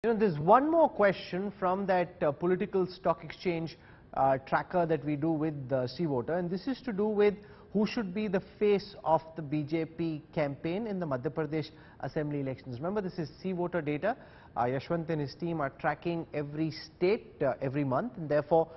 You know, there's one more question from that political stock exchange tracker that we do with C-Voter, and this is to do with who should be the face of the BJP campaign in the Madhya Pradesh assembly elections. Remember, this is C-Voter data. Yashwant and his team are tracking every state every month, and therefore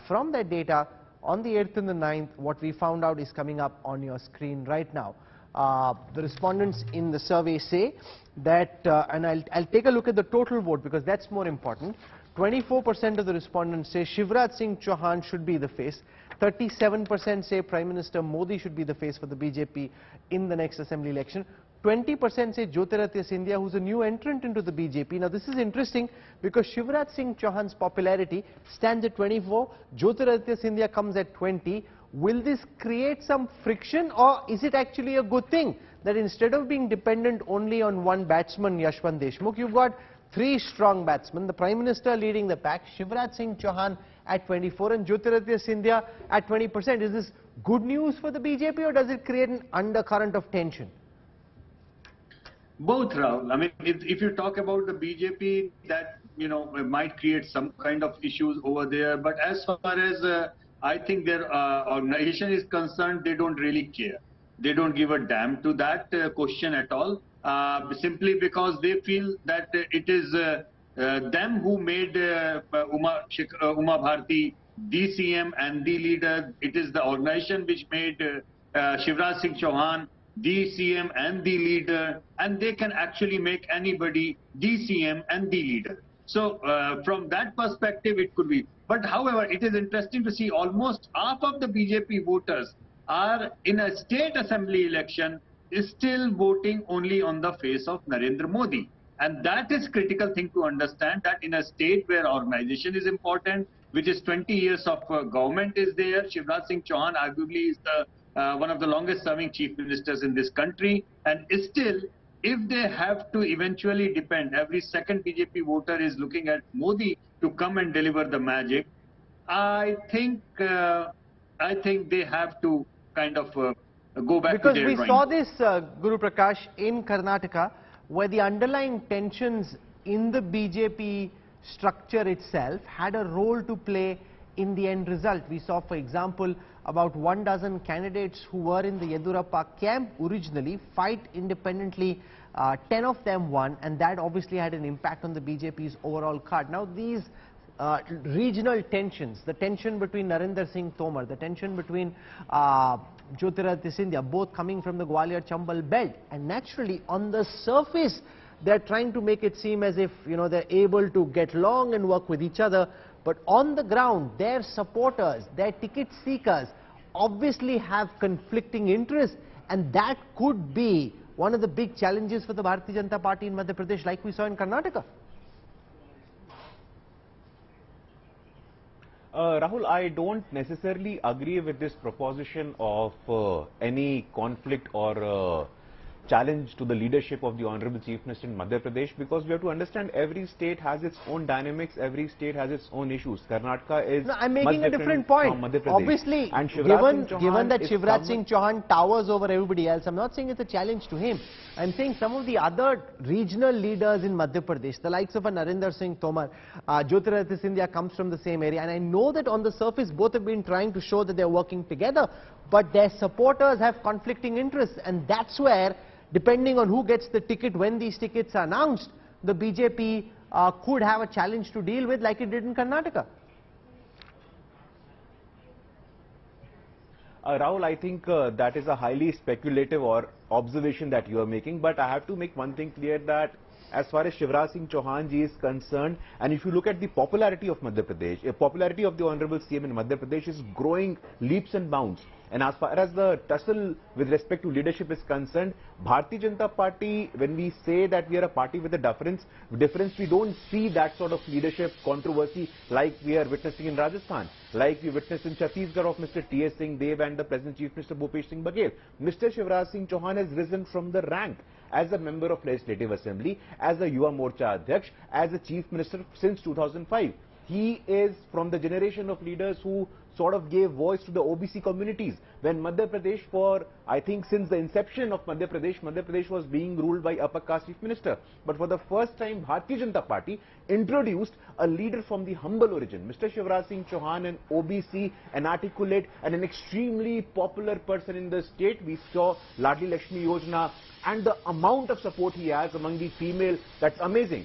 from that data on the 8th and the 9th, what we found out is coming up on your screen right now. The respondents in the survey say that, and I'll take a look at the total vote because that's more important. 24% of the respondents say Shivraj Singh Chauhan should be the face. 37% say Prime Minister Modi should be the face for the BJP in the next assembly election. 20% say Jyotiraditya Scindia, who's a new entrant into the BJP. Now this is interesting because Shivraj Singh Chauhan's popularity stands at 24, Jyotiraditya Scindia comes at 20. Will this create some friction, or is it actually a good thing that instead of being dependent only on one batsman, Yashwant Deshmukh, you've got three strong batsmen, the Prime Minister leading the pack, Shivraj Singh Chauhan at 24 and Jyotiraditya Scindia at 20%. Is this good news for the BJP, or does it create an undercurrent of tension? Both, Rahul. I mean, if you talk about the BJP, that, you know, might create some kind of issues over there. But as far as I think their organization is concerned, they don't really care. They don't give a damn to that question at all, simply because they feel that it is them who made Uma Bharti the CM and the leader. It is the organization which made Shivraj Singh Chauhan the CM and the leader, and they can actually make anybody the CM and the leader. So from that perspective, it could be. But however, it is interesting to see almost half of the BJP voters are in a state assembly election is still voting only on the face of Narendra Modi. And that is critical thing to understand, that in a state where organization is important, which is 20 years of government is there, Shivraj Singh Chauhan arguably is the one of the longest serving chief ministers in this country, and still, if they have to eventually depend, every second BJP voter is looking at Modi to come and deliver the magic. I think they have to kind of go back because to their we drawing saw board. this, Guru Prakash, in Karnataka, where the underlying tensions in the BJP structure itself had a role to play in the end result. We saw, for example, about 12 candidates who were in the Yedurappa camp originally fight independently. 10 of them won, and that obviously had an impact on the BJP's overall card. Now these regional tensions, the tension between Narendra Singh Tomar, the tension between Jyotiraditya Scindia, both coming from the Gwalior-Chambal belt, and naturally on the surface they're trying to make it seem as if, you know, they're able to get along and work with each other. But on the ground, their supporters, their ticket seekers obviously have conflicting interests, and that could be one of the big challenges for the Bharatiya Janata Party in Madhya Pradesh, like we saw in Karnataka. Rahul, I don't necessarily agree with this proposition of any conflict or challenge to the leadership of the Honorable Chief Minister in Madhya Pradesh, because we have to understand every state has its own dynamics, every state has its own issues. Karnataka is I'm making a different point. Obviously, and given that Shivraj Singh Chauhan towers over everybody else, I'm not saying it's a challenge to him. I'm saying some of the other regional leaders in Madhya Pradesh, the likes of a Narendra Singh Tomar, Jyotiraditya Scindia comes from the same area, and I know that on the surface both have been trying to show that they're working together, but their supporters have conflicting interests, and that's where, depending on who gets the ticket when these tickets are announced, the BJP could have a challenge to deal with, like it did in Karnataka. Rahul, I think that is a highly speculative or observation that you are making, but I have to make one thing clear, that as far as Shivraj Singh Chauhan ji is concerned, and if you look at the popularity of Madhya Pradesh, the popularity of the Honorable CM in Madhya Pradesh is growing leaps and bounds. And as far as the tussle with respect to leadership is concerned, Bharatiya Janata Party, when we say that we are a party with a difference, we don't see that sort of leadership controversy like we are witnessing in Rajasthan, like we witnessed in Chhattisgarh of Mr. T.S. Singh Dev and the present Chief Minister Bhupesh Singh Baghel. Mr. Shivraj Singh Chauhan has risen from the rank as a member of Legislative Assembly, as a Yuva Morcha Adhyaksh, as a Chief Minister since 2005. he is from the generation of leaders who sort of gave voice to the OBC communities. When Madhya Pradesh, for I think since the inception of Madhya Pradesh was being ruled by upper caste chief minister. But for the first time, Bharatiya Janata Party introduced a leader from the humble origin. Mr. Shivraj Singh Chauhan, an OBC, an articulate and an extremely popular person in the state. We saw Ladli Lakshmi Yojana and the amount of support he has among the female, that's amazing.